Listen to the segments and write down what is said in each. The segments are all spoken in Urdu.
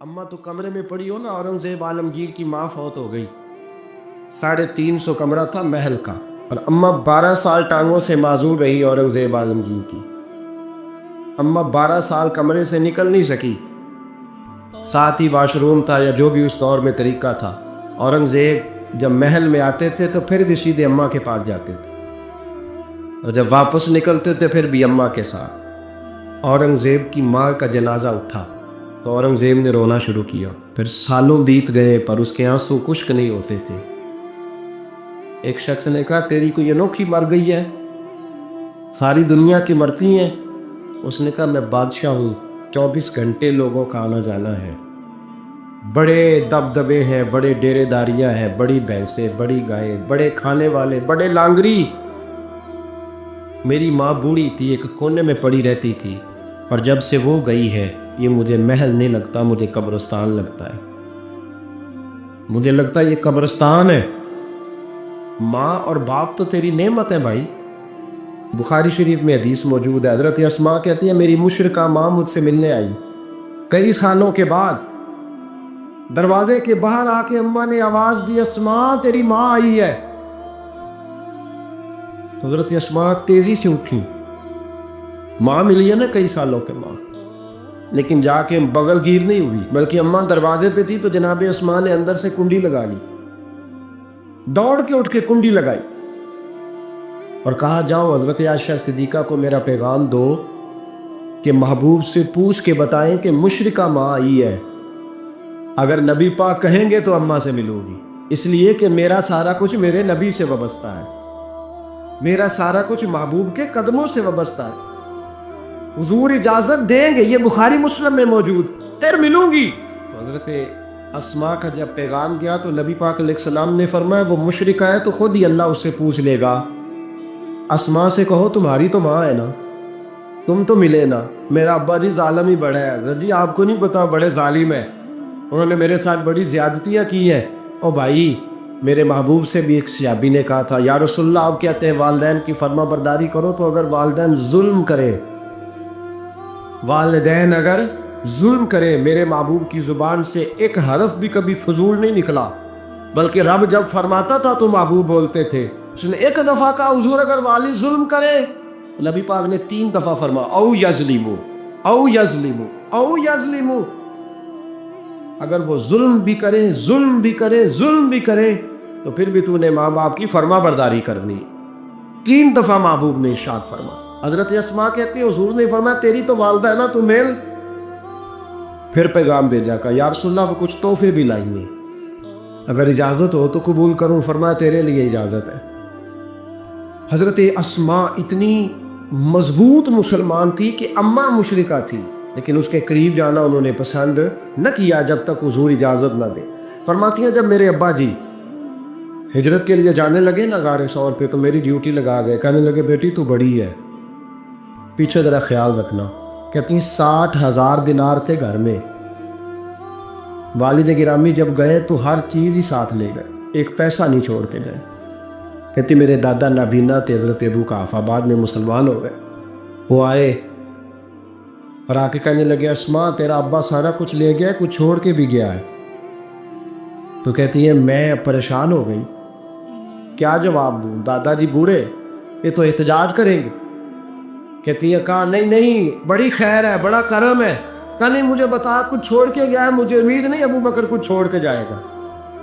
اماں تو کمرے میں پڑی ہو نا، اورنگزیب عالمگیر کی ماں فوت ہو گئی، 350 کمرہ تھا محل کا، اور اماں 12 سال ٹانگوں سے معذور رہی اورنگزیب عالمگیر کی۔ اماں 12 سال کمرے سے نکل نہیں سکی، ساتھ ہی واش روم تھا یا جو بھی اس دور میں طریقہ تھا۔ اورنگزیب جب محل میں آتے تھے تو پھر بھی سیدھے اماں کے پاس جاتے تھے، اور جب واپس نکلتے تھے پھر بھی اماں کے ساتھ۔ اورنگزیب کی ماں کا جنازہ اٹھا تو اورنگزیب نے رونا شروع کیا، پھر سالوں بیت گئے پر اس کے آنسو خشک نہیں ہوتے تھے۔ ایک شخص نے کہا تیری کوئی انوکھی مر گئی ہے، ساری دنیا کی مرتی ہیں؟ اس نے کہا میں بادشاہ ہوں، 24 گھنٹے لوگوں کا آنا جانا ہے، بڑے دبدبے ہیں، بڑے ڈیرے داریاں ہیں، بڑی بھینسیں، بڑی گائے، بڑے کھانے والے، بڑے لانگری۔ میری ماں بوڑھی تھی، ایک کونے میں پڑی رہتی تھی، پر جب سے وہ گئی ہے یہ مجھے محل نہیں لگتا، مجھے قبرستان لگتا ہے، مجھے لگتا ہے یہ قبرستان ہے۔ ماں اور باپ تو تیری نعمت ہے بھائی۔ بخاری شریف میں حدیث موجود ہے، حضرت اسماء کہتی ہے میری مشرکہ ماں مجھ سے ملنے آئی کئی سالوں کے بعد، دروازے کے باہر آ کے اماں نے آواز دی اسماء تیری ماں آئی ہے۔ حضرت اسماء تیزی سے اٹھی، ماں ملی ہے نا کئی سالوں کے بعد، لیکن جا کے بغل گیر نہیں ہوئی، بلکہ اماں دروازے پہ تھی تو جناب اسماء نے اندر سے کنڈی لگا لی، دوڑ کے اٹھ کے کنڈی لگائی اور کہا جاؤ حضرت عائشہ صدیقہ کو میرا پیغام دو کہ محبوب سے پوچھ کے بتائیں کہ مشرکہ ماں آئی ہے، اگر نبی پاک کہیں گے تو اماں سے ملو گی، اس لیے کہ میرا سارا کچھ میرے نبی سے وابستہ ہے، میرا سارا کچھ محبوب کے قدموں سے وابستہ ہے، حضور اجازت دیں گے، یہ بخاری مسلم میں موجود، تیر ملوں گی۔ تو حضرت اسماء کا جب پیغام گیا تو نبی پاک علیہ السلام نے فرمایا وہ مشرکہ ہے تو خود ہی اللہ اس سے پوچھ لے گا، اسماء سے کہو تمہاری تو ماں ہے نا، تم تو ملے نا، میرا ابا جی ظالم ہی بڑا ہے، حضرت جی آپ کو نہیں پتا بڑے ظالم ہے، انہوں نے میرے ساتھ بڑی زیادتیاں کی ہیں۔ او بھائی میرے محبوب سے بھی ایک صحابی نے کہا تھا یا رسول اللہ آپ کہتے ہیں والدین کی فرما برداری کرو، تو اگر والدین ظلم کرے، والدین اگر ظلم کرے، میرے محبوب کی زبان سے ایک حرف بھی کبھی فضول نہیں نکلا، بلکہ رب جب فرماتا تھا تو محبوب بولتے تھے، اس نے ایک دفعہ کہا حضور اگر والد ظلم کرے، نبی پاک نے 3 دفعہ فرما او یظلمو او یظلمو او یظلمو، اگر وہ ظلم بھی کرے ظلم بھی کرے ظلم بھی کرے تو پھر بھی تو نے ماں باپ کی فرما برداری کرنی۔ 3 دفعہ محبوب نے ارشاد فرما۔ حضرت اسماء کہتی ہے حضور نے فرمایا تیری تو والدہ ہے نا، تو میل۔ پھر پیغام بھیجا کہ یا رسول اللہ وہ کچھ تحفے بھی لائیں گے، اگر اجازت ہو تو قبول کروں، فرمایا تیرے لیے اجازت ہے۔ حضرت اسماء اتنی مضبوط مسلمان تھی کہ اماں مشرکہ تھی، لیکن اس کے قریب جانا انہوں نے پسند نہ کیا جب تک حضور اجازت نہ دے۔ فرماتی ہیں جب میرے ابا جی ہجرت کے لیے جانے لگے نا غار ثور پہ تو میری ڈیوٹی لگا گئے، کہنے لگے بیٹی تو بڑی ہے، پیچھے ذرا خیال رکھنا۔ کہتی ہیں 60,000 دینار تھے گھر میں، والد گرامی جب گئے تو ہر چیز ہی ساتھ لے گئے، ایک پیسہ نہیں چھوڑ کے گئے۔ کہتی میرے دادا نابینا تھے حضرت ابو قحافہ، بعد میں مسلمان ہو گئے، وہ آئے اور آ کے کہنے لگے اسماء تیرا ابا سارا کچھ لے گیا، کچھ چھوڑ کے بھی گیا ہے۔ تو کہتی ہے میں پریشان ہو گئی، کیا جواب دوں، دادا جی بوڑھے یہ تو احتجاج کریں گے۔ کہتی ہے کہا نہیں نہیں بڑی خیر ہے، بڑا کرم ہے، کہا نہیں مجھے بتا کچھ چھوڑ کے گیا ہے، مجھے امید نہیں ابو بکر کچھ چھوڑ کے جائے گا،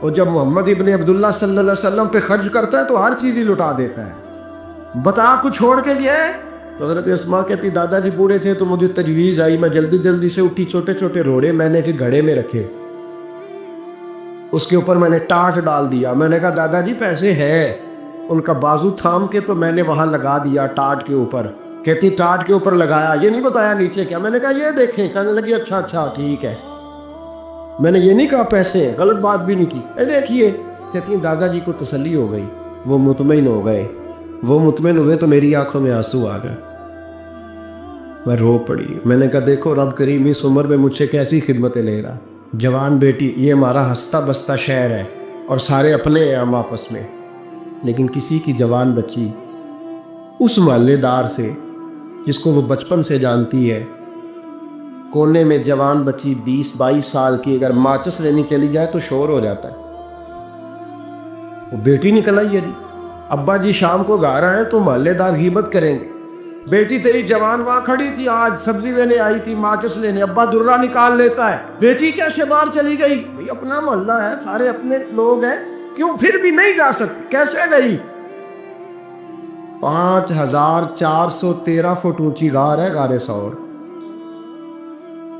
اور جب محمد ابن عبداللہ صلی اللہ علیہ وسلم پہ خرچ کرتا ہے تو ہر چیز ہی لٹا دیتا ہے، بتا کچھ چھوڑ کے گیا ہے۔ تو حضرت اسماء کہتی دادا جی بوڑھے تھے تو مجھے تجویز آئی، میں جلدی جلدی سے اٹھی، چھوٹے چھوٹے روڑے میں نے ایک گھڑے میں رکھے، اس کے اوپر میں نے ٹاٹ ڈال دیا، میں نے کہا دادا جی پیسے ہیں، ان کا بازو تھام کے تو میں نے وہاں لگا دیا ٹاٹ کے اوپر۔ کہتی ٹاٹ کے اوپر لگایا، یہ نہیں بتایا نیچے کیا، میں نے کہا یہ دیکھیں، کہنے لگی اچھا اچھا ٹھیک ہے، میں نے یہ نہیں کہا پیسے، غلط بات بھی نہیں کی، اے دیکھیے۔ کہتی ہیں دادا جی کو تسلی ہو گئی، وہ مطمئن ہو گئے، وہ مطمئن ہوئے تو میری آنکھوں میں آنسو آ گئے، میں رو پڑی۔ میں نے کہا دیکھو رب کریم اس عمر میں مجھ سے کیسی خدمتیں لے رہا، جوان بیٹی، یہ ہمارا ہنستا بستا شہر ہے اور سارے اپنے ہیں ہم آپس میں، لیکن کسی کی جوان بچی اس محلے دار سے جس کو وہ بچپن سے جانتی ہے، کونے میں جوان بچی 20-22 سال کی اگر ماچس لینی چلی جائے تو شور ہو جاتا ہے. وہ بیٹی نکل آئی ہے جی، ابا جی شام کو گھر آئے تو محلے دار غیبت کریں گے. بیٹی تیری جوان وہاں کھڑی تھی، آج سبزی لینے آئی تھی ماچس لینے، ابا درہ نکال لیتا ہے. بیٹی کیسے باہر چلی گئی؟ بھئی اپنا محلہ ہے، سارے اپنے لوگ ہیں، کیوں پھر بھی نہیں جا سکتی؟ کیسے گئی؟ 5413 فٹ اونچی غار ہے غار ثور.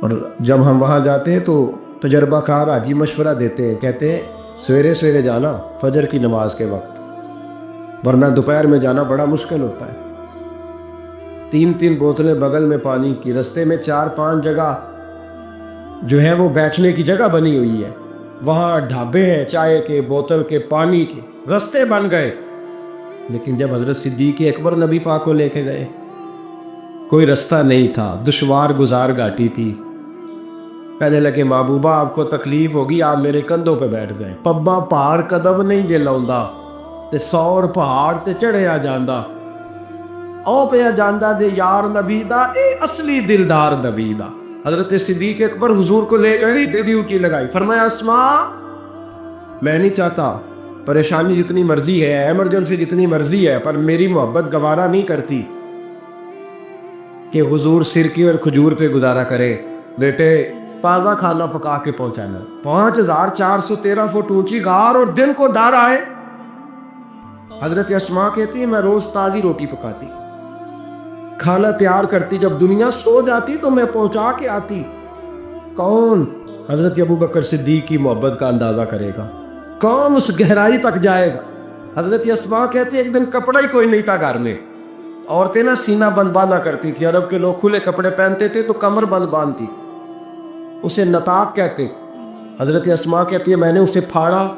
اور جب ہم وہاں جاتے ہیں تو تجربہ کار حاجی مشورہ دیتے ہیں، کہتے ہیں سویرے سویرے جانا فجر کی نماز کے وقت، ورنہ دوپہر میں جانا بڑا مشکل ہوتا ہے. 3 بوتلیں بغل میں پانی کی، رستے میں 4-5 جگہ جو ہے وہ بیٹھنے کی جگہ بنی ہوئی ہے، وہاں ڈھابے ہیں چائے کے، بوتل کے، پانی کے، رستے بن گئے. لیکن جب حضرت صدیق اکبر نبی پاک کو لے کے گئے کوئی رستہ نہیں تھا، دشوار گزار گھاٹی تھی. کہنے لگے محبوبہ آپ کو تکلیف ہوگی، آپ میرے کندھوں پہ بیٹھ گئے. پبا پہاڑ قدم نہیں جے لاؤندا تے سور پہاڑ تے چڑھیا جاندا، او پیا جاندا دے یار نبی دا، اے اصلی دلدار نبی دا. حضرت صدیق اکبر حضور کو لے گئی، ڈیوٹی لگائی، فرمایا اسماء میں نہیں چاہتا، پریشانی جتنی مرضی ہے، ایمرجنسی جتنی مرضی ہے، پر میری محبت گوارا نہیں کرتی کہ حضور سرکی اور کھجور پہ گزارا کرے. بیٹے تازہ کھانا پکا کے پہنچانا. 5413 فٹ اونچی غار اور دن کو ڈر آئے. حضرت اسماء کہتی ہے میں روز تازی روٹی پکاتی، کھانا تیار کرتی، جب دنیا سو جاتی تو میں پہنچا کے آتی. کون حضرت ابوبکر صدیق کی محبت کا اندازہ کرے گا؟ کون اس گہرائی تک جائے گا؟ حضرت اسماء کہتی ہے ایک دن کپڑا ہی کوئی نہیں تھا گھر میں، عورتیں نا سینہ بند باندھا کرتی تھی، عرب کے لوگ کھلے کپڑے پہنتے تھے تو کمر بند باندھتی، اسے نطاق کہتے. حضرت اسماء کہتی ہے میں نے اسے پھاڑا،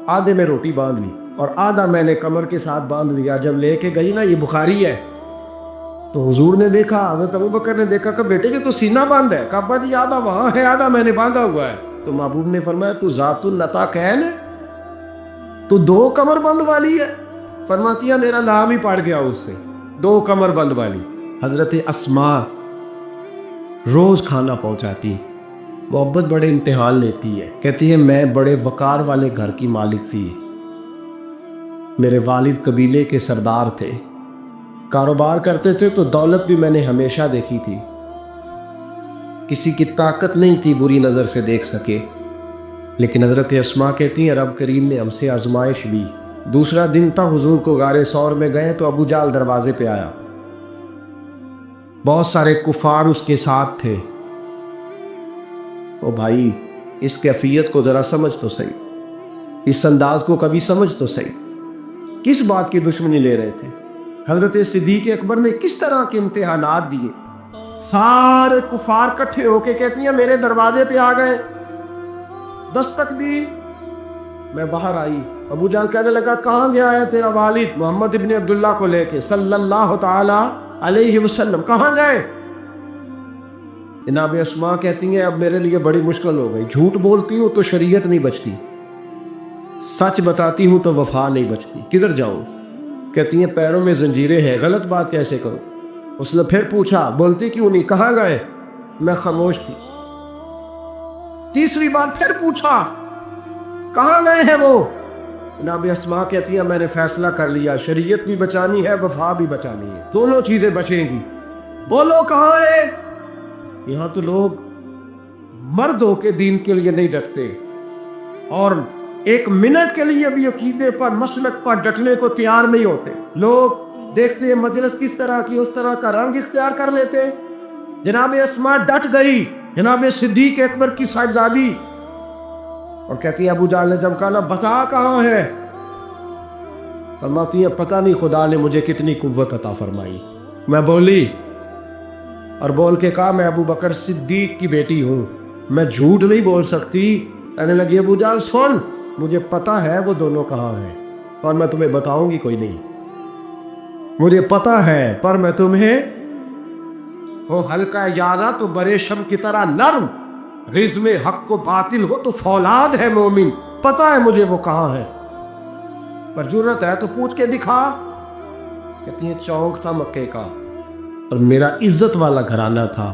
آدھے میں روٹی باندھ لی اور آدھا میں نے کمر کے ساتھ باندھ لیا. جب لے کے گئی نا، یہ بخاری ہے، تو حضور نے دیکھا، حضرت ابوبکر نے دیکھا کہ بیٹے جی تو سینہ باندھ ہے. کہا ابا جی آدھا وہاں ہے، آدھا میں نے باندھا ہوا ہے. تو محبوب نے فرمایا تو ذات النطاق ہے نا، تو 2 کمر بند والی ہے. فرماتی ہے میرا نام ہی پڑ گیا اس سے، 2 کمر بند والی. حضرت اسماء روز کھانا پہنچاتی، محبت بڑے امتحان لیتی ہے. کہتی ہے میں بڑے وقار والے گھر کی مالک تھی، میرے والد قبیلے کے سردار تھے، کاروبار کرتے تھے تو دولت بھی میں نے ہمیشہ دیکھی تھی، کسی کی طاقت نہیں تھی بری نظر سے دیکھ سکے. لیکن حضرت اسماء کہتی ہیں رب کریم نے ہم سے آزمائش لی. دوسرا دن تھا، حضور کو غار ثور میں گئے تو ابو جہل دروازے پہ آیا، بہت سارے کفار اس کے ساتھ تھے. او بھائی اس کیفیت کو ذرا سمجھ تو صحیح، اس انداز کو کبھی سمجھ تو صحیح، کس بات کی دشمنی لے رہے تھے؟ حضرت صدیق اکبر نے کس طرح کے امتحانات دیے؟ سارے کفار کٹھے ہو کے کہتی ہیں میرے دروازے پہ آ گئے، دستک دی، میں باہر آئی. ابو جہل کہنے لگا کہاں گیا ہے تیرا والد محمد ابن عبداللہ کو لے کے صلی اللہ تعالی علیہ وسلم، کہاں گئے؟ جناب اسماء کہتی ہیں اب میرے لیے بڑی مشکل ہو گئی، جھوٹ بولتی ہوں تو شریعت نہیں بچتی، سچ بتاتی ہوں تو وفا نہیں بچتی، کدھر جاؤں؟ کہتی ہیں پیروں میں زنجیریں ہیں، غلط بات کیسے کروں؟ اس نے پھر پوچھا بولتی کیوں نہیں، کہاں گئے؟ میں خاموش تھی. تیسری بار پھر پوچھا کہاں گئے ہیں وہ؟ جناب اسماء کہتی ہیں میں نے فیصلہ کر لیا، شریعت بھی بچانی ہے، وفا بھی بچانی ہے، دونوں چیزیں بچیں گی. بولو کہاں ہے؟ یہاں تو لوگ مرد ہو کے دین کے لیے نہیں ڈٹتے، اور 1 منٹ کے لیے بھی عقیدے پر مسلک پر ڈٹنے کو تیار نہیں ہوتے. لوگ دیکھتے ہیں مجلس کس طرح کی، اس طرح کا رنگ اختیار کر لیتے. جناب اسماء ڈٹ گئی، جناب صدیق اکبر کی صاحبزادی، اور کہتی ہے ابو جہل نے جب کہا نا بتا کہاں ہے، فرماتی ہے پتہ نہیں خدا نے مجھے کتنی قوت عطا فرمائی. میں بولی اور بول کے کہا میں ابو بکر صدیق کی بیٹی ہوں، میں جھوٹ نہیں بول سکتی. کہنے لگی ابو جہل سن، مجھے پتا ہے وہ دونوں کہاں ہیں، اور میں تمہیں بتاؤں گی کوئی نہیں، مجھے پتا ہے، پر میں تمہیں ہو ہلکا یارا تو برے شم کی طرح نرم، رزم حق کو باطل ہو تو فولاد ہے مومن، پتا ہے مجھے وہ کہاں ہے، پر جرت ہے تو پوچھ کے دکھا. کہتی ہیں چوک تھا مکے کا اور میرا عزت والا گھرانہ تھا،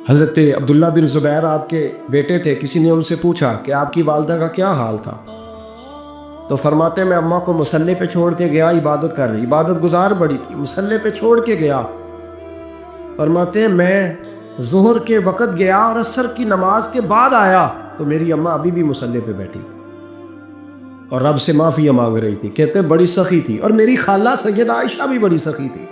حضرت عبداللہ بن زبیر آپ کے بیٹے تھے. کسی نے ان سے پوچھا کہ آپ کی والدہ کا کیا حال تھا؟ تو فرماتے میں اماں کو مصلی پہ چھوڑ کے گیا, عبادت کر رہی, عبادت گزار بڑی تھی, مصلی پہ چھوڑ کے گیا. فرماتے میں ظہر کے وقت گیا اور عصر کی نماز کے بعد آیا تو میری اماں ابھی بھی مصلی پہ بیٹھی تھی اور رب سے معافی مانگ رہی تھی. کہتے بڑی سخی تھی. اور میری خالہ سیدہ عائشہ بھی بڑی سخی تھی.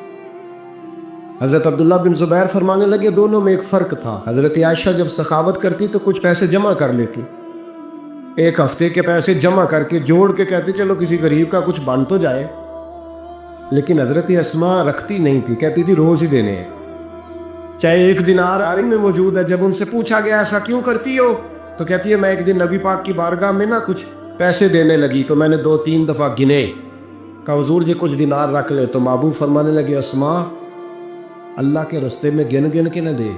حضرت عبداللہ بن زبیر فرمانے لگے دونوں میں ایک فرق تھا. حضرت عائشہ جب سخاوت کرتی تو کچھ پیسے جمع کر لیتی, ایک ہفتے کے پیسے جمع کر کے جوڑ کے کہتی چلو کسی غریب کا کچھ بن تو جائے. لیکن حضرت اسماء رکھتی نہیں تھی, کہتی تھی روز ہی دینے ہیں, چاہے 1 دینار آرنگ میں موجود ہے. جب ان سے پوچھا گیا ایسا کیوں کرتی ہو تو کہتی ہے میں ایک دن نبی پاک کی بارگاہ میں نا کچھ پیسے دینے لگی تو میں نے 2-3 دفعہ گنے, کہا حضور جی کچھ دینار رکھ لے. تو محبوب فرمانے لگے اسماء اللہ کے رستے میں گن گن کے نہ دے,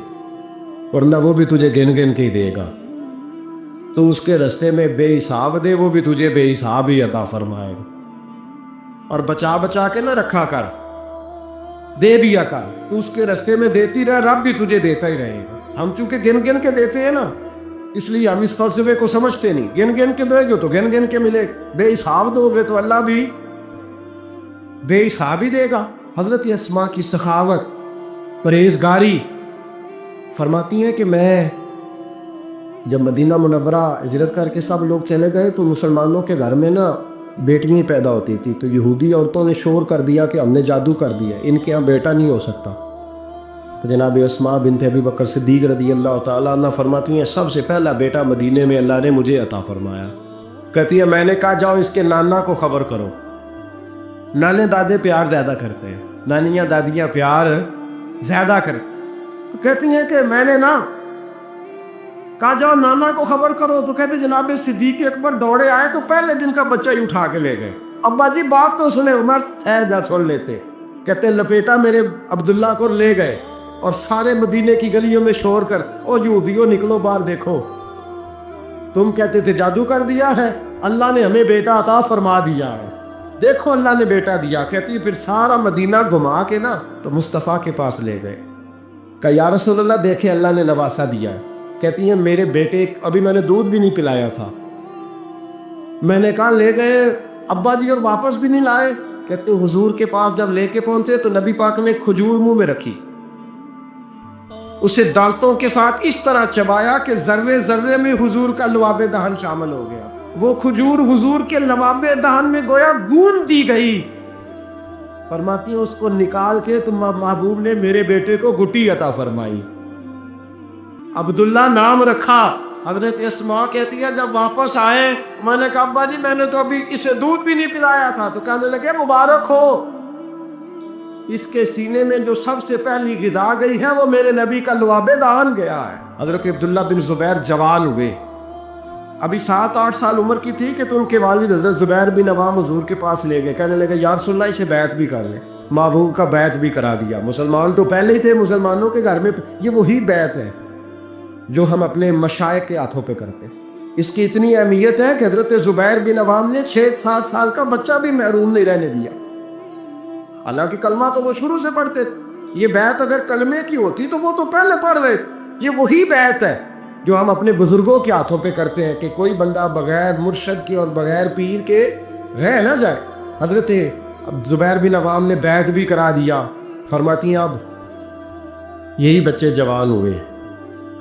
ورنہ وہ بھی تجھے گن گن کے ہی دے گا. تو اس کے رستے میں بے حساب دے, وہ بھی تجھے بے حساب ہی عطا فرمائے گا. اور بچا بچا کے نہ رکھا کر, دے دیا کر. تو اس کے رستے میں دیتی رہ, رب بھی تجھے دیتا ہی رہے گا. ہم چونکہ گن گن کے دیتے ہیں نا, اس لیے ہم اس فلسفے کو سمجھتے نہیں. گن گن کے دو گے تو گن گن کے ملے, بے حساب دو گے تو اللہ بھی بے حساب ہی دے گا. حضرت اسماء کی سخاوت, پرہیزگاری. فرماتی ہیں کہ میں جب مدینہ منورہ ہجرت کر کے سب لوگ چلے گئے تو مسلمانوں کے گھر میں نا بیٹیاں پیدا ہوتی تھی. تو یہودی عورتوں نے شور کر دیا کہ ہم نے جادو کر دیا, ان کے یہاں بیٹا نہیں ہو سکتا. تو جناب اسماء بنت ابی بکر صدیق رضی اللہ تعالیٰ عنہ فرماتی ہیں سب سے پہلا بیٹا مدینے میں اللہ نے مجھے عطا فرمایا. کہتی ہے میں نے کہا جاؤ اس کے نانا کو خبر کرو. نانے دادے پیار زیادہ کرتے ہیں, نانیاں دادیاں پیار زیادہ کرتے. تو کہتی ہیں کہ میں نے نا کہا جاؤ نانا کو خبر کرو. تو کہتے جناب صدیق اکبر دوڑے آئے تو پہلے دن کا بچہ ہی اٹھا کے لے گئے. ابا جی بات تو سنے, عمر ٹھہر جا سن لیتے. کہتے لپیٹا میرے عبداللہ کو لے گئے اور سارے مدینے کی گلیوں میں شور کر او یہودیوں نکلو باہر دیکھو, تم کہتے تھے جادو کر دیا ہے, اللہ نے ہمیں بیٹا عطا فرما دیا ہے, دیکھو اللہ نے بیٹا دیا. کہتی پھر سارا مدینہ گھما کے نا تو مصطفیٰ کے پاس لے گئے. کہا یا رسول اللہ دیکھے اللہ نے نواسا دیا ہے. کہتی ہیں میرے بیٹے ابھی میں نے دودھ بھی نہیں پلایا تھا, میں نے کہا لے گئے ابا جی اور واپس بھی نہیں لائے. کہتے حضور کے پاس جب لے کے پہنچے تو نبی پاک نے کھجور منہ میں رکھی, اسے دانتوں کے ساتھ اس طرح چبایا کہ ذرے ذرے میں حضور کا لعاب دہن شامل ہو گیا. وہ کھجور حضور کے لعاب دہن میں گویا گون دی گئی. فرماتی ہیں اس کو نکال کے تو محبوب نے میرے بیٹے کو گٹی عطا فرمائی, عبداللہ نام رکھا. حضرت اسماء کہتی ہے جب واپس آئے میں نے کہا ابا جی میں نے تو ابھی اسے دودھ بھی نہیں پلایا تھا. تو کہنے لگے مبارک ہو, اس کے سینے میں جو سب سے پہلی غذا گئی ہے وہ میرے نبی کا لعاب دہن گیا ہے. حضرت عبداللہ بن زبیر جوان ہوئے, ابھی 7-8 سال عمر کی تھی کہ تو ان کے والد حضرت زبیر بن عوام حضور کے پاس لے گئے. کہنے لگے یا رسول اللہ اسے بیعت بھی کر لیں. محبوب کا بیعت بھی کرا دیا. مسلمان تو پہلے ہی تھے, مسلمانوں کے گھر میں یہ وہی بیعت ہے جو ہم اپنے مشائخ کے ہاتھوں پہ کرتے ہیں. اس کی اتنی اہمیت ہے کہ حضرت زبیر بن عوام نے 6-7 سال کا بچہ بھی محروم نہیں رہنے دیا. حالانکہ کلمہ تو وہ شروع سے پڑھتے تھے. یہ بیعت اگر کلمے کی ہوتی تو وہ تو پہلے پڑھ رہے. یہ وہی بیعت ہے جو ہم اپنے بزرگوں کے ہاتھوں پہ کرتے ہیں کہ کوئی بندہ بغیر مرشد کے اور بغیر پیر کے رہ نہ جائے. حضرت زبیر بن عوام نے بیعت بھی کرا دیا. فرماتی ہیں اب یہی بچے جوان ہوئے.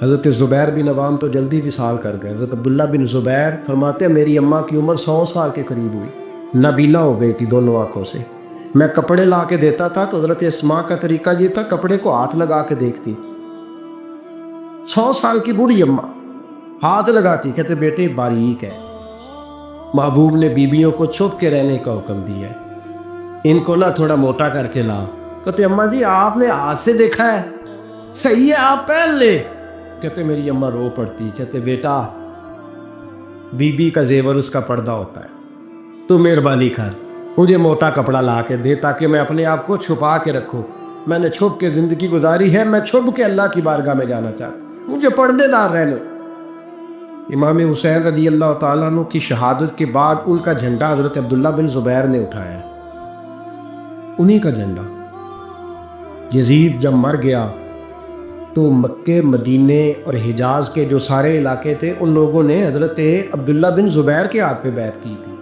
حضرت زبیر بن عوام تو جلدی وصال کر گئے. حضرت عبداللہ بن زبیر فرماتے ہیں میری اماں کی عمر 100 سال کے قریب ہوئی, نابینا ہو گئی تھی دونوں آنکھوں سے. میں کپڑے لا کے دیتا تھا تو حضرت اسماء کا طریقہ یہ تھا کپڑے کو ہاتھ لگا کے دیکھتی. 100 سال کی بوڑھی اماں ہاتھ لگاتی, کہتے بیٹے باریک ہے. محبوب نے بیبیوں کو چھپ کے رہنے کا حکم دیا ہے, ان کو نہ تھوڑا موٹا کر کے لا. کہتے اماں جی آپ نے ہاتھ سے دیکھا ہے, صحیح ہے آپ پہن لے. کہتے میری اماں رو پڑتی. کہتے بیٹا بی بی کا زیور اس کا پردہ ہوتا ہے, تو مہربانی کر مجھے موٹا کپڑا لا کے دے تاکہ میں اپنے آپ کو چھپا کے رکھوں. میں نے چھپ کے زندگی گزاری ہے, میں چھپ کے اللہ کی بارگاہ میں جانا چاہتا ہوں, مجھے پردے دار رہنے. امام حسین رضی اللہ تعالیٰ عنہ کی شہادت کے بعد ان کا جھنڈا حضرت عبداللہ بن زبیر نے اٹھایا, انہی کا جھنڈا. یزید جب مر گیا تو مکے مدینے اور حجاز کے جو سارے علاقے تھے ان لوگوں نے حضرت عبداللہ بن زبیر کے ہاتھ پہ بیعت کی تھی،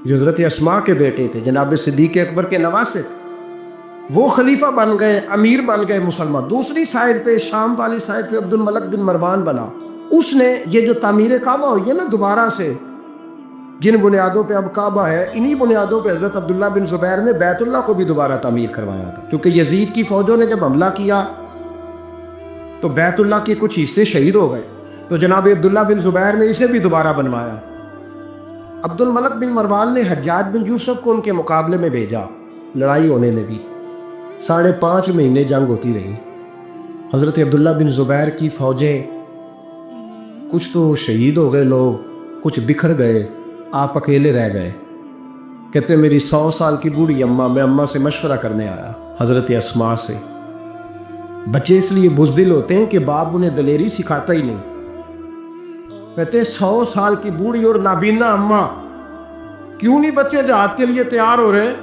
جو حضرت اسماء کے بیٹے تھے، جناب صدیق اکبر کے نواسے تھے۔ وہ خلیفہ بن گئے، امیر بن گئے مسلمان۔ دوسری سائڈ پہ، شام والی سائڈ پہ عبد الملک بن مروان بنا۔ اس نے یہ جو تعمیر کعبہ ہوئی ہے نا دوبارہ سے، جن بنیادوں پہ اب کعبہ ہے، انہی بنیادوں پہ حضرت عبداللہ بن زبیر نے بیت اللہ کو بھی دوبارہ تعمیر کروایا تھا، کیونکہ یزید کی فوجوں نے جب حملہ کیا تو بیت اللہ کے کچھ حصے شہید ہو گئے، تو جناب عبداللہ بن زبیر نے اسے بھی دوبارہ بنوایا۔ عبد الملک بن مروان نے حجاج بن یوسف کو ان کے مقابلے میں بھیجا، لڑائی ہونے لگی، 5.5 مہینے جنگ ہوتی رہی۔ حضرت عبداللہ بن زبیر کی فوجیں، کچھ تو شہید ہو گئے لوگ، کچھ بکھر گئے، آپ اکیلے رہ گئے۔ کہتے میری 100 سال کی بوڑھی اماں، میں اماں سے مشورہ کرنے آیا، حضرت اسماء سے۔ بچے اس لیے بزدل ہوتے ہیں کہ باپ انہیں دلیری سکھاتا ہی نہیں۔ کہتے 100 سال کی بوڑھی اور نابینا اماں، کیوں نہیں بچے جہاد کے لیے تیار ہو رہے؟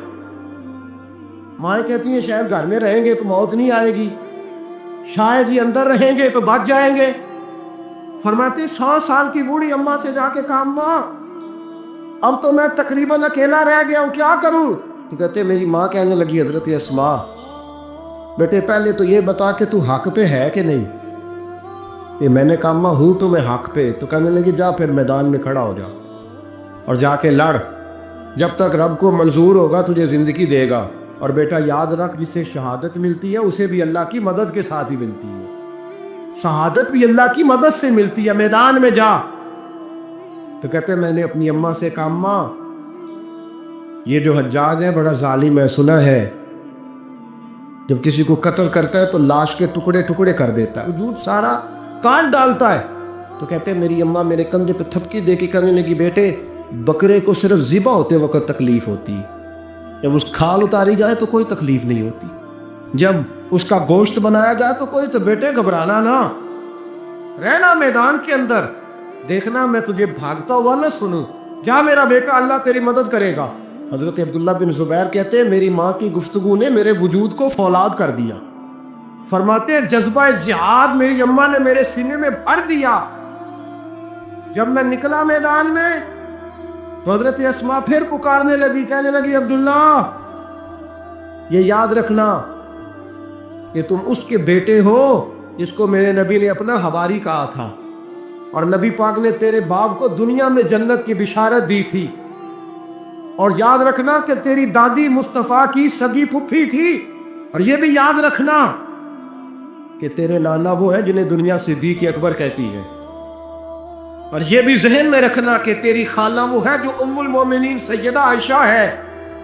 مائیں کہتی ہیں شاید گھر میں رہیں گے تو موت نہیں آئے گی، شاید یہ اندر رہیں گے تو بچ جائیں گے۔ فرماتی 100 سال کی بوڑھی اماں سے جا کے کہا اماں اب تو میں تقریباً اکیلا رہ گیا ہوں، کیا کروں؟ تو کہتے میری ماں کہنے لگی حضرت اسماء بیٹے پہلے تو یہ بتا کہ تو حق پہ ہے کہ نہیں؟ یہ میں نے کہا اماں ہوں تو میں حق پہ۔ تو کہنے لگی جا پھر میدان میں کھڑا ہو جا اور جا کے لڑ، جب تک رب کو منظور ہوگا تجھے زندگی دے گا، اور بیٹا یاد رکھ جسے شہادت ملتی ہے اسے بھی اللہ کی مدد کے ساتھ ہی ملتی ہے، شہادت بھی اللہ کی مدد سے ملتی ہے، میدان میں جا۔ تو کہتے میں نے اپنی اماں سے کہا اماں یہ جو حجاج ہے بڑا ظالم ہے، سنا ہے جب کسی کو قتل کرتا ہے تو لاش کے ٹکڑے ٹکڑے کر دیتا ہے، وجود سارا کاٹ ڈالتا ہے۔ تو کہتے میری اماں میرے کندھے پہ تھپکی دے کے کہنے لگی بیٹے بکرے کو صرف ذبح ہوتے وقت تکلیف ہوتی، جب اس کھال اتاری جائے تو کوئی تکلیف نہیں ہوتی، جب اس کا گوشت بنایا جائے تو کوئی، تو بیٹے گھبرانا نہ، رہنا میدان کے اندر، دیکھنا میں تجھے بھاگتا ہوا نہ سنوں، جا میرا بیٹا اللہ تیری مدد کرے گا۔ حضرت عبداللہ بن زبیر کہتے ہیں میری ماں کی گفتگو نے میرے وجود کو فولاد کر دیا۔ فرماتے ہیں جذبہ جہاد میری اماں نے میرے سینے میں بھر دیا۔ جب میں نکلا میدان میں تو حضرت اسماء پھر پکارنے لگی، کہنے لگی عبداللہ یہ یاد رکھنا کہ تم اس کے بیٹے ہو جس کو میرے نبی نے اپنا حواری کہا تھا، اور نبی پاک نے تیرے باپ کو دنیا میں جنت کی بشارت دی تھی، اور یاد رکھنا کہ تیری دادی مصطفیٰ کی سگی پھپھی تھی، اور یہ بھی یاد رکھنا کہ تیرے نانا وہ ہے جنہیں دنیا صدیق اکبر کہتی ہے، اور یہ بھی ذہن میں رکھنا کہ تیری خالہ وہ ہے جو ام المومنین سیدہ عائشہ ہے۔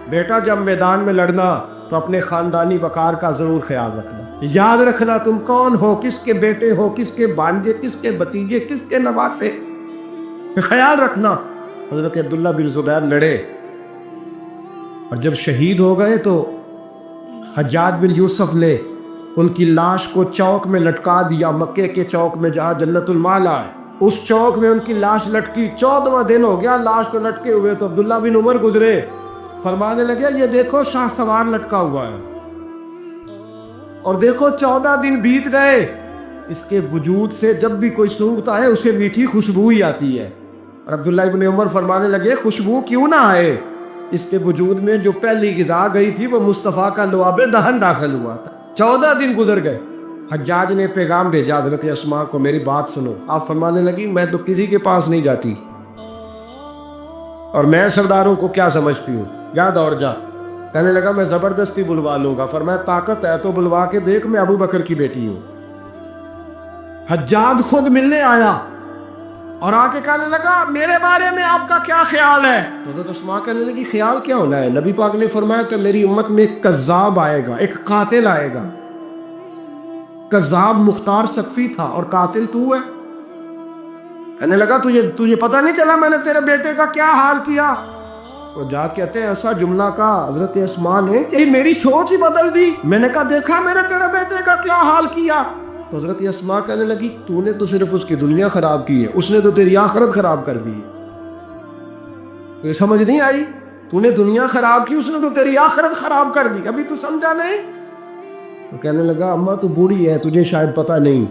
بیٹا جب میدان میں لڑنا تو اپنے خاندانی وقار کا ضرور خیال رکھنا، یاد رکھنا تم کون ہو، کس کے بیٹے ہو، کس کے بھانجے، کس کے بھتیجے، کس کے نواسے، خیال رکھنا۔ حضرت عبداللہ بن زبیر لڑے اور جب شہید ہو گئے تو حجاج بن یوسف نے ان کی لاش کو چوک میں لٹکا دیا، مکے کے چوک میں جہاں جنت المالا ہے اس چوک میں ان کی لاش لٹکی۔ 14واں دن ہو گیا لاش کو لٹکے ہوئے، تو عبداللہ بن عمر گزرے، فرمانے لگے یہ دیکھو شاہ سوار لٹکا ہوا ہے، اور دیکھو 14 دن بیت گئے، اس کے وجود سے جب بھی کوئی سونگتا ہے اسے میٹھی خوشبو ہی آتی ہے۔ اور عبداللہ بن عمر فرمانے لگے خوشبو کیوں نہ آئے، اس کے وجود میں جو پہلی غذا گئی تھی وہ مصطفیٰ کا لعاب دہن داخل ہوا تھا۔ 14 دن گزر گئے، حجاج نے پیغام بھیجا حضرت اسماء کو میری بات سنو۔ آپ فرمانے لگی میں تو کسی کے پاس نہیں جاتی، اور میں سرداروں کو کیا سمجھتی ہوں، جا دوڑ جا۔ کہنے لگا میں زبردستی بلوا لوں گا۔ فرمایا طاقت ہے تو بلوا کے دیکھ، میں ابو بکر کی بیٹی ہوں۔ حجاج خود ملنے آیا اور آ کے کہنے لگا میرے بارے میں آپ کا کیا خیال ہے؟ تو حضرت اسماء کہنے لگی خیال کیا ہونا ہے، نبی پاک نے فرمایا کہ میری امت میں ایک کذاب آئے گا، ایک قاتل آئے گا۔ کذاب مختار سقفی تھا اور قاتل تو ہے۔ کہنے لگا تجھے پتہ نہیں چلا میں نے تیرے بیٹے کا کیا حال کیا؟ وہ جا کہتے ہیں ایسا جملہ کا حضرت اسماء نے کہ میری سوچ ہی بدل دی۔ میں نے کہا دیکھا میں نے تیرے بیٹے کا کیا حال کیا؟ تو حضرت اسماء کہنے لگی تو نے تو صرف اس کی دنیا خراب کی ہے، اس نے تو تیری آخرت خراب کر دی۔ یہ سمجھ نہیں آئی؟ تو نے دنیا خراب کی، اس نے تو تیری آخرت خراب کر دی، ابھی تو سمجھا نہیں؟ تو کہنے لگا اماں تو بوڑھی ہے، تجھے شاید پتہ نہیں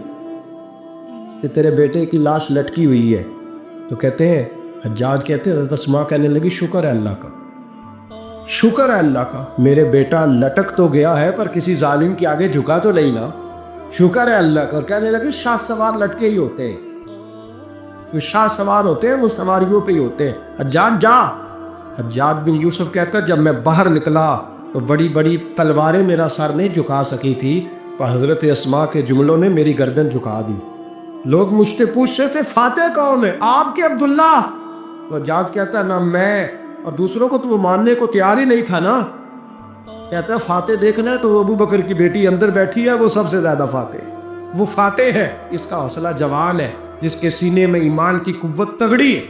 کہ تیرے بیٹے کی لاش لٹکی ہوئی ہے۔ تو کہتے ہیں حجاج کہتے ہیں حضرت اسماء کہنے لگی شکر ہے اللہ کا، شکر ہے اللہ کا، میرے بیٹا لٹک تو گیا ہے پر کسی ظالم کے آگے جھکا تو نہیں نا، شکر ہے اللہ کا۔ اور کہنے لگی شاہ سوار لٹکے ہی ہوتے ہیں، جو شاہ سوار ہوتے ہیں وہ سواریوں پہ ہی ہوتے ہیں، حجاج جا۔ حجاج بن یوسف کہتا ہے جب میں باہر نکلا تو بڑی بڑی تلواریں میرا سر نہیں جھکا سکی تھی، پر حضرت اسماء کے جملوں نے میری گردن جھکا دی۔ لوگ مجھ سے پوچھتے تھے فاتح کون ہے؟ آپ کے عبداللہ۔ تو حجاج کہتا ہے نہ میں اور دوسروں کو تو وہ ماننے کو تیار ہی نہیں تھا نا، کہتا ہے فاتح دیکھنا ہے تو وہ ابو بکر کی بیٹی اندر بیٹھی ہے، وہ سب سے زیادہ فاتح، وہ فاتح ہے، اس کا حوصلہ جوان ہے، جس کے سینے میں ایمان کی قوت تگڑی ہے،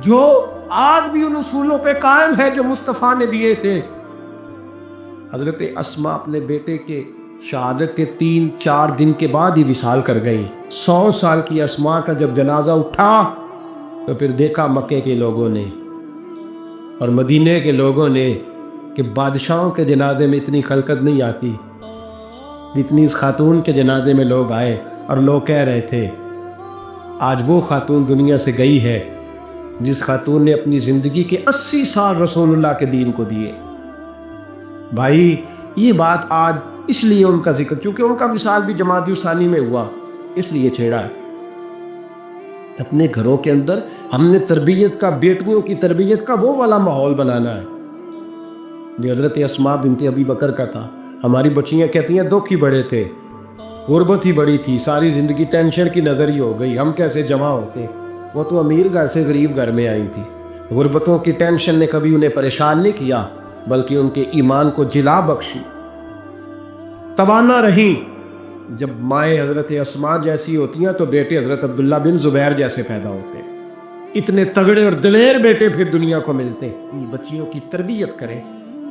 جو آج بھی ان اصولوں پہ قائم ہے جو مصطفیٰ نے دیے تھے۔ حضرت اسماء اپنے بیٹے کے شہادت کے 3-4 دن کے بعد ہی وصال کر گئی۔ 100 سال کی اسماء کا جب جنازہ اٹھا تو پھر دیکھا مکے کے لوگوں نے اور مدینے کے لوگوں نے کہ بادشاہوں کے جنازے میں اتنی خلقت نہیں آتی جتنی اس خاتون کے جنازے میں لوگ آئے، اور لوگ کہہ رہے تھے آج وہ خاتون دنیا سے گئی ہے جس خاتون نے اپنی زندگی کے 80 سال رسول اللہ کے دین کو دیے۔ بھائی یہ بات آج اس لیے ان کا ذکر، چونکہ ان کا وصال بھی جمادی الثانی میں ہوا، اس لیے چھیڑا ہے۔ اپنے گھروں کے اندر ہم نے تربیت کا، بیٹیوں کی تربیت کا وہ والا ماحول بنانا ہے جو حضرت اسماء بنت ابی بکر کا تھا۔ ہماری بچیاں کہتی ہیں دکھ ہی بڑے تھے، غربت ہی بڑی تھی، ساری زندگی ٹینشن کی نظر ہی ہو گئی، ہم کیسے جمع ہوتے۔ وہ تو امیر گھر سے غریب گھر میں آئی تھی، غربتوں کی ٹینشن نے کبھی انہیں پریشان نہیں کیا بلکہ ان کے ایمان کو جلا بخشی، توانا رہیں۔ جب مائیں حضرت اسماء جیسی ہوتی ہیں تو بیٹے حضرت عبداللہ بن زبیر جیسے پیدا ہوتے ہیں۔ اتنے تگڑے اور دلیر بیٹے پھر دنیا کو ملتے ہیں۔ اپنی بچیوں کی تربیت کریں،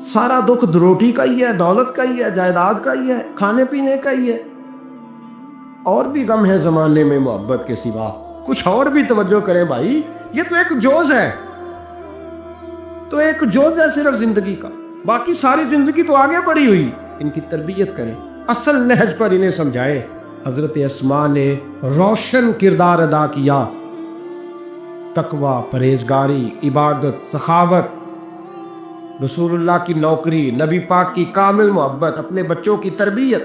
سارا دکھ روٹی کا ہی ہے، دولت کا ہی ہے، جائیداد کا ہی ہے، کھانے پینے کا ہی ہے، اور بھی غم ہے زمانے میں محبت کے سوا، کچھ اور بھی توجہ کریں بھائی، یہ تو ایک جوز ہے، تو ایک جوز ہے صرف زندگی کا، باقی ساری زندگی تو آگے بڑھی ہوئی۔ ان کی تربیت کریں، اصل نہج پر انہیں سمجھائیں۔ حضرت اسماء نے روشن کردار ادا کیا، تقوی، پرہیزگاری، عبادت، سخاوت، رسول اللہ کی نوکری، نبی پاک کی کامل محبت، اپنے بچوں کی تربیت،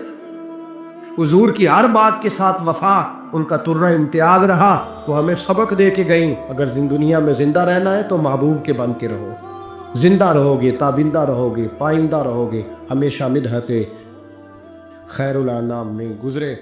حضور کی ہر بات کے ساتھ وفا ان کا ترہ امتیاز رہا۔ وہ ہمیں سبق دے کے گئیں اگر دنیا میں زندہ رہنا ہے تو محبوب کے بن کے رہو، زندہ رہو گے، تابندہ رہو گے، پائندہ رہو گے، ہمیشہ مدحت خیر الانام میں گزرے۔